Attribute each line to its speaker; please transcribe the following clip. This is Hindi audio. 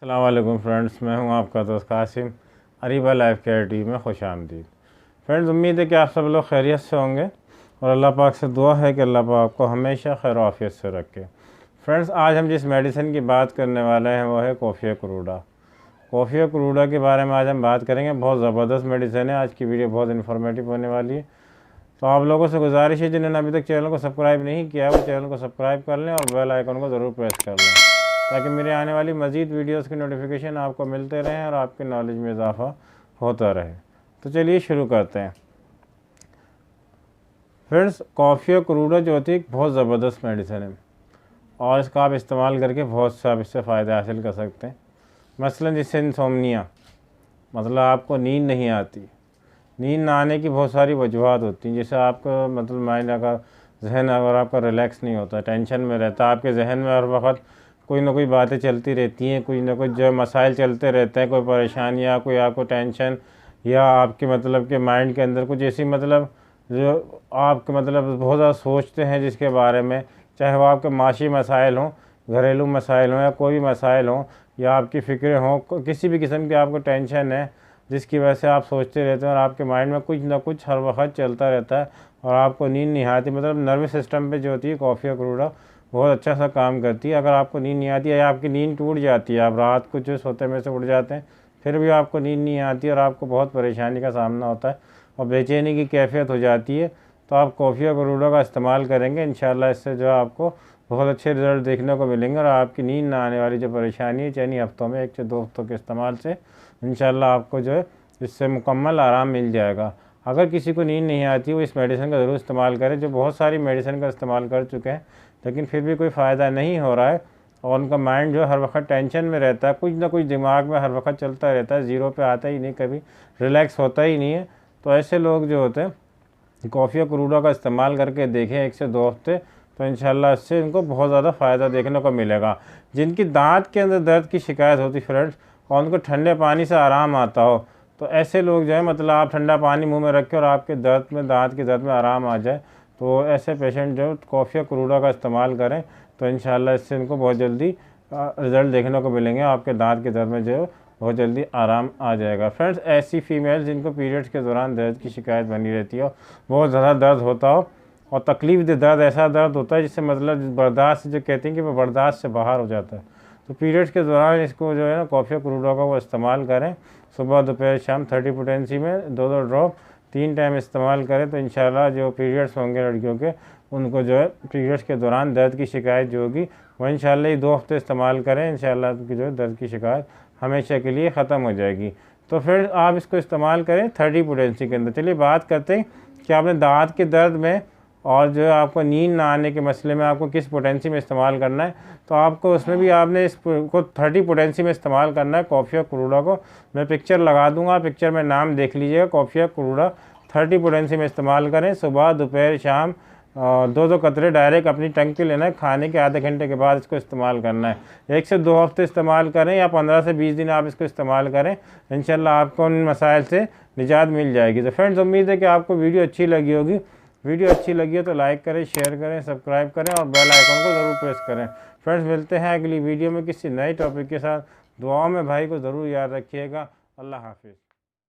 Speaker 1: अस्सलाम वालेकुम फ्रेंड्स, मैं हूं आपका दोस्त Qasim. Areeba life care TV में खुश आमदीद। फ्रेंड्स, उम्मीद है कि आप सब लोग खैरियत से होंगे और अल्लाह पाक से दुआ है कि अल्लाह पाक आपको हमेशा खैर आफियत से रखे। फ्रेंड्स, आज हम जिस मेडिसिन की बात करने वाले हैं वो है कॉफ़िया क्रूडा। कॉफ़िया क्रूडा के बारे में आज हम बात करेंगे। बहुत ज़बरदस्त मेडिसिन है। आज की वीडियो बहुत इन्फॉर्मेटिव होने वाली है। तो आप लोगों से गुजारिश है जिन्होंने अभी तक चैनल को सब्सक्राइब नहीं किया है वो चैनल को सब्सक्राइब कर लें और बेल आइकन को ज़रूर प्रेस कर लें ताकि मेरे आने वाली मज़ीद वीडियोस की नोटिफिकेशन आपको मिलते रहें और आपके नॉलेज में इजाफा होता रहे। तो चलिए शुरू करते हैं। फ्रेंड्स, कॉफ़िया क्रूडा जो होती है बहुत ज़बरदस्त मेडिसिन है और इसका आप इस्तेमाल करके बहुत से आप इससे फ़ायदे हासिल कर सकते हैं। मसलन जिससे इंसोम्निया, मतलब आपको नींद नहीं आती। नींद ना आने की बहुत सारी वजूहत होती हैं, जैसे आपका मतलब माइंड अगर जहन अगर आपका रिलैक्स नहीं होता, टेंशन में रहता है, आपके जहन में हर वक्त कोई ना कोई बातें चलती रहती हैं, कोई ना कोई जो मसाइल चलते रहते हैं, कोई परेशानियाँ, कोई आपको टेंशन या आपके मतलब के माइंड के अंदर कुछ ऐसी मतलब जो आपके मतलब बहुत ज़्यादा सोचते हैं जिसके बारे में, चाहे वो आपके माशी मसाइल हों, घरेलू मसाइल हों या कोई भी मसाइल हों या आपकी फ़िक्रें हों, किसी भी किस्म की आपको टेंशन है जिसकी वजह से आप सोचते रहते हैं और आपके माइंड में कुछ ना कुछ हर वक्त चलता रहता है और आपको नींद नहीं आती। मतलब नर्वस सिस्टम पे जो होती है कॉफ़िया क्रूडा बहुत अच्छा सा काम करती है। अगर आपको नींद नहीं आती है या आपकी नींद टूट जाती है, आप रात को जो सोते में से उठ जाते हैं फिर भी आपको नींद नहीं आती और आपको बहुत परेशानी का सामना होता है और बेचैनी की कैफियत हो जाती है, तो आप कॉफ़िया क्रूडा का इस्तेमाल करेंगे इंशाल्लाह इससे जो आपको बहुत अच्छे रिज़ल्ट देखने को मिलेंगे और आपकी नींद ना आने वाली जो परेशानी है चंद हफ्तों में 1 से 2 हफ्तों के इस्तेमाल से इंशाल्लाह आपको जो है इससे मुकम्मल आराम मिल जाएगा। अगर किसी को नींद नहीं आती वो इस मेडिसिन का ज़रूर इस्तेमाल करें। जो बहुत सारी मेडिसिन का इस्तेमाल कर चुके हैं लेकिन फिर भी कोई फ़ायदा नहीं हो रहा है और उनका माइंड जो हर वक्त टेंशन में रहता है, कुछ ना कुछ दिमाग में हर वक्त चलता रहता है, ज़ीरो पे आता ही नहीं, कभी रिलैक्स होता ही नहीं है। तो ऐसे लोग जो होते हैं कॉफ़िया क्रूडा का इस्तेमाल करके देखें 1 से 2 हफ्ते, तो इंशाल्लाह इससे इनको बहुत ज़्यादा फ़ायदा देखने को मिलेगा। जिनकी दांत के अंदर दर्द की शिकायत होती फ्रेंड्स और उनको ठंडे पानी से आराम आता हो, तो ऐसे लोग जो है मतलब आप ठंडा पानी मुंह में रखें और आपके दर्द में दांत के दर्द में आराम आ जाए, तो ऐसे पेशेंट जो कॉफ़िया क्रूडा का इस्तेमाल करें तो इंशाल्लाह इससे इनको बहुत जल्दी रिज़ल्ट देखने को मिलेंगे। आपके दांत के दर्द में जो बहुत जल्दी आराम आ जाएगा। फ्रेंड्स, ऐसी फीमेल जिनको पीरियड्स के दौरान दर्द की शिकायत बनी रहती हो, बहुत ज़्यादा दर्द होता हो और तकलीफ दे दर्द, ऐसा दर्द होता है जिससे मतलब बर्दाश्त जो कहते हैं कि वो बर्दाश्त से बाहर हो जाता है, तो पीरियड्स के दौरान इसको जो है ना कॉफ़िया क्रूडा का वो इस्तेमाल करें। सुबह दोपहर शाम 30 पोटेंसी में 2-2 ड्रॉप 3 टाइम इस्तेमाल करें तो इंशाल्लाह जो पीरियड्स होंगे लड़कियों के उनको जो है पीरियड्स के दौरान दर्द की शिकायत जो होगी वो इंशाल्लाह 2 हफ्ते इस्तेमाल करें, इंशाल्लाह उनकी जो है दर्द की शिकायत हमेशा के लिए ख़त्म हो जाएगी। तो फिर आप इसको इस्तेमाल करें 30 पोटेंसी के अंदर। चलिए बात करते हैं कि आपने दांत के दर्द में और जो है आपको नींद ना आने के मसले में आपको किस पोटेंसी में इस्तेमाल करना है, तो आपको उसमें भी आपने इसको 30 पोटेंसी में इस्तेमाल करना है कॉफ़िया क्रूडा को। मैं पिक्चर लगा दूंगा, पिक्चर में नाम देख लीजिएगा। कॉफ़िया क्रूडा 30 पोटेंसी में इस्तेमाल करें। सुबह दोपहर शाम 2-2 कतरे डायरेक्ट अपनी टंग पे लेना है, खाने के आधे घंटे के बाद इसको इस्तेमाल करना है। 1 से 2 हफ्ते इस्तेमाल करें या 15 से 20 दिन आप इसको इस्तेमाल करें, इंशाल्लाह आपको उन मसाइल से निजात मिल जाएगी। तो फ्रेंड्स, उम्मीद है कि आपको वीडियो अच्छी लगी होगी। वीडियो अच्छी लगी हो तो लाइक करें, शेयर करें, सब्सक्राइब करें और बेल आइकन को ज़रूर प्रेस करें। फ्रेंड्स, मिलते हैं अगली वीडियो में किसी नए टॉपिक के साथ। दुआओं में भाई को ज़रूर याद रखिएगा। अल्लाह हाफिज़।